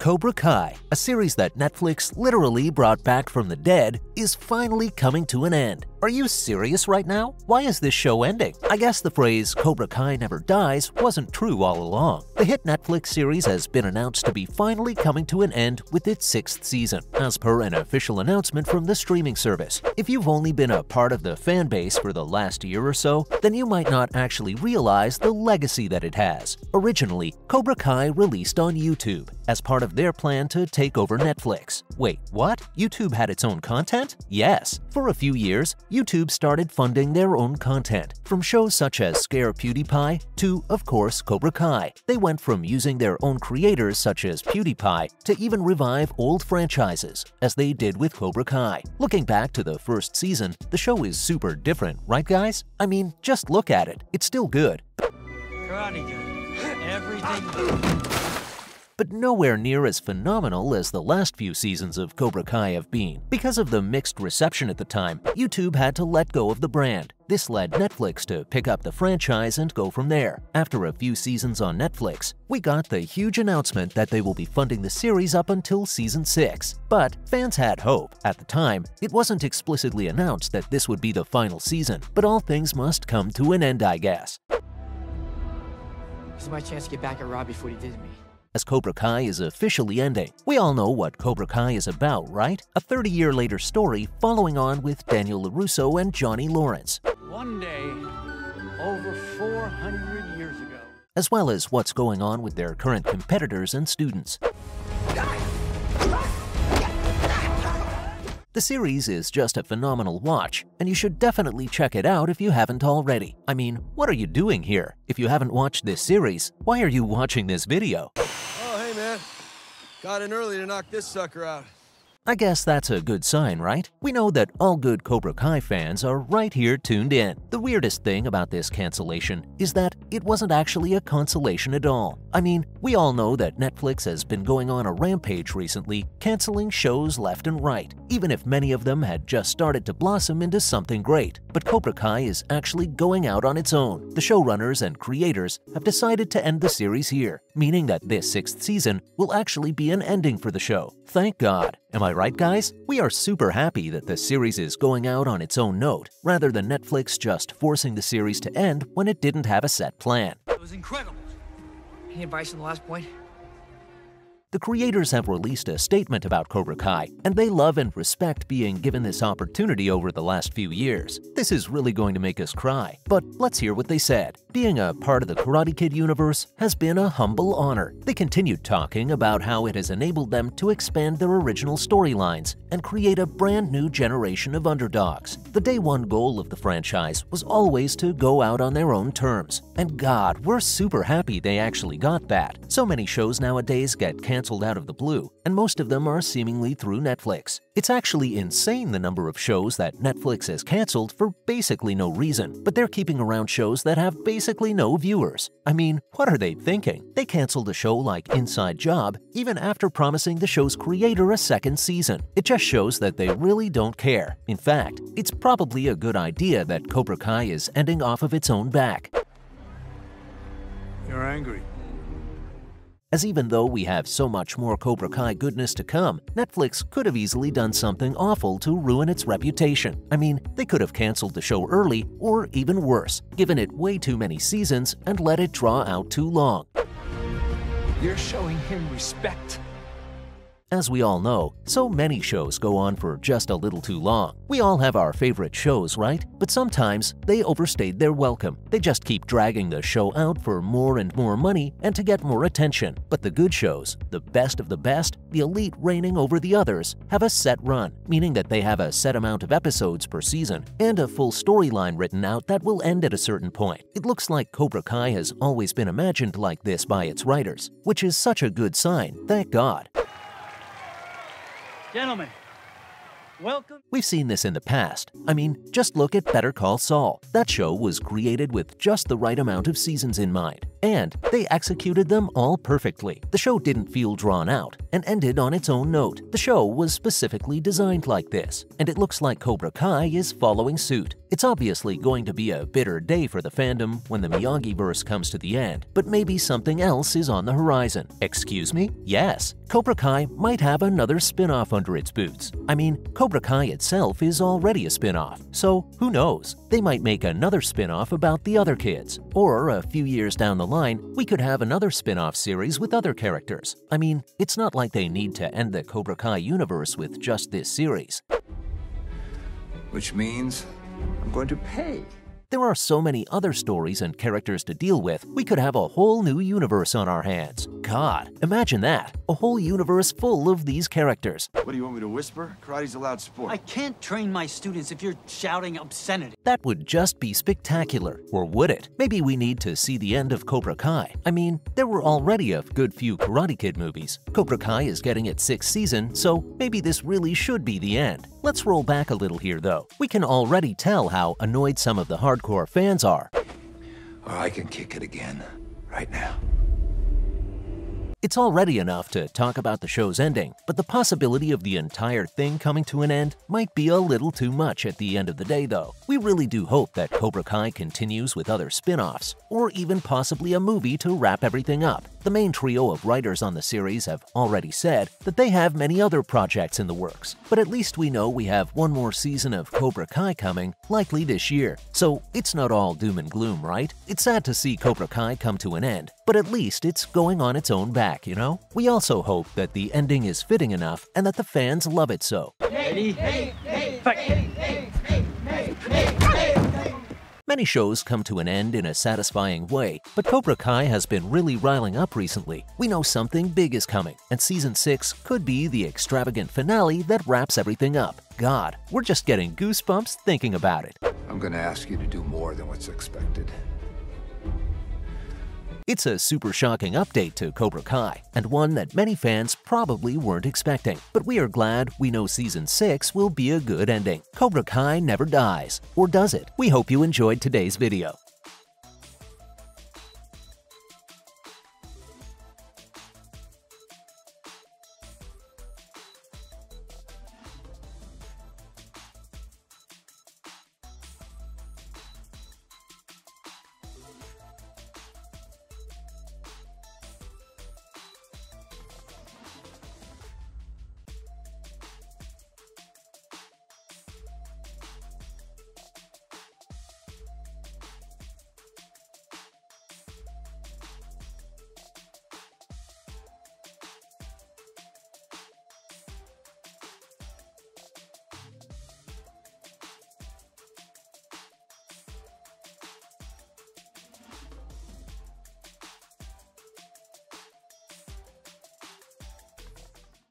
Cobra Kai, a series that Netflix literally brought back from the dead, is finally coming to an end. Are you serious right now? Why is this show ending? I guess the phrase Cobra Kai never dies wasn't true all along. The hit Netflix series has been announced to be finally coming to an end with its 6th season, as per an official announcement from the streaming service. If you've only been a part of the fan base for the last year or so, then you might not actually realize the legacy that it has. Originally, Cobra Kai released on YouTube as part of their plan to take over Netflix. Wait, what? YouTube had its own content? Yes. For a few years, YouTube started funding their own content, from shows such as Scare PewDiePie to, of course, Cobra Kai. They went from using their own creators such as PewDiePie to even revive old franchises, as they did with Cobra Kai. Looking back to the first season, the show is super different, right guys? I mean, just look at it. It's still good. Karate good. Everything. But nowhere near as phenomenal as the last few seasons of Cobra Kai have been. Because of the mixed reception at the time, YouTube had to let go of the brand. This led Netflix to pick up the franchise and go from there. After a few seasons on Netflix, we got the huge announcement that they will be funding the series up until season 6. But fans had hope. At the time, it wasn't explicitly announced that this would be the final season, but all things must come to an end, I guess. This is my chance to get back at Rob before he did to me. As Cobra Kai is officially ending. We all know what Cobra Kai is about, right? A 30-year later story following on with Daniel LaRusso and Johnny Lawrence. One day, over 400 years ago. As well as what's going on with their current competitors and students. The series is just a phenomenal watch, and you should definitely check it out if you haven't already. I mean, what are you doing here? If you haven't watched this series, why are you watching this video? Oh, hey man. Got in early to knock this sucker out. I guess that's a good sign, right? We know that all good Cobra Kai fans are right here tuned in. The weirdest thing about this cancellation is that it wasn't actually a consolation at all. I mean, we all know that Netflix has been going on a rampage recently, canceling shows left and right, even if many of them had just started to blossom into something great. But Cobra Kai is actually going out on its own. The showrunners and creators have decided to end the series here, meaning that this 6th season will actually be an ending for the show. Thank God. Am I right, guys? We are super happy that the series is going out on its own note, rather than Netflix just forcing the series to end when it didn't have a set plan. It was incredible. Any advice on the last point? The creators have released a statement about Cobra Kai, and they love and respect being given this opportunity over the last few years. This is really going to make us cry, but let's hear what they said. Being a part of the Karate Kid universe has been a humble honor. They continued talking about how it has enabled them to expand their original storylines and create a brand new generation of underdogs. The day one goal of the franchise was always to go out on their own terms. And God, we're super happy they actually got that. So many shows nowadays get canceled out of the blue, and most of them are seemingly through Netflix. It's actually insane the number of shows that Netflix has canceled for basically no reason, but they're keeping around shows that have basically no viewers. I mean, what are they thinking? They canceled a show like Inside Job even after promising the show's creator a 2nd season. It just shows that they really don't care. In fact, it's probably a good idea that Cobra Kai is ending off of its own back. You're angry. As even though we have so much more Cobra Kai goodness to come, Netflix could have easily done something awful to ruin its reputation. I mean, they could have canceled the show early, or even worse, given it way too many seasons and let it draw out too long. You're showing him respect. As we all know, so many shows go on for just a little too long. We all have our favorite shows, right? But sometimes they overstayed their welcome. They just keep dragging the show out for more and more money and to get more attention. But the good shows, the best of the best, the elite reigning over the others, have a set run, meaning that they have a set amount of episodes per season and a full storyline written out that will end at a certain point. It looks like Cobra Kai has always been imagined like this by its writers, which is such a good sign, thank God. Gentlemen, welcome. We've seen this in the past. I mean, just look at Better Call Saul. That show was created with just the right amount of seasons in mind. And they executed them all perfectly. The show didn't feel drawn out and ended on its own note. The show was specifically designed like this, and it looks like Cobra Kai is following suit. It's obviously going to be a bitter day for the fandom when the Miyagi-verse comes to the end, but maybe something else is on the horizon. Excuse me? Yes, Cobra Kai might have another spin-off under its boots. I mean, Cobra Kai itself is already a spin-off, so who knows? They might make another spin-off about the other kids. Or a few years down the line, we could have another spin-off series with other characters. I mean, it's not like they need to end the Cobra Kai universe with just this series. Which means I'm going to pay. There are so many other stories and characters to deal with, we could have a whole new universe on our hands. God, imagine that, a whole universe full of these characters. What do you want me to whisper? Karate's a loud sport. I can't train my students if you're shouting obscenity. That would just be spectacular, or would it? Maybe we need to see the end of Cobra Kai. I mean, there were already a good few Karate Kid movies. Cobra Kai is getting its 6th season, so maybe this really should be the end. Let's roll back a little here though. We can already tell how annoyed some of the hardcore fans are. Or I can kick it again, right now. It's already enough to talk about the show's ending, but the possibility of the entire thing coming to an end might be a little too much at the end of the day though. We really do hope that Cobra Kai continues with other spin-offs, or even possibly a movie to wrap everything up. The main trio of writers on the series have already said that they have many other projects in the works, but at least we know we have one more season of Cobra Kai coming, likely this year. So it's not all doom and gloom, right? It's sad to see Cobra Kai come to an end, but at least it's going on its own back, you know? We also hope that the ending is fitting enough and that the fans love it so. Many shows come to an end in a satisfying way, but Cobra Kai has been really riling up recently. We know something big is coming, and Season 6 could be the extravagant finale that wraps everything up. God, we're just getting goosebumps thinking about it. I'm gonna ask you to do more than what's expected. It's a super shocking update to Cobra Kai, and one that many fans probably weren't expecting. But we are glad we know Season 6 will be a good ending. Cobra Kai never dies. Or does it? We hope you enjoyed today's video.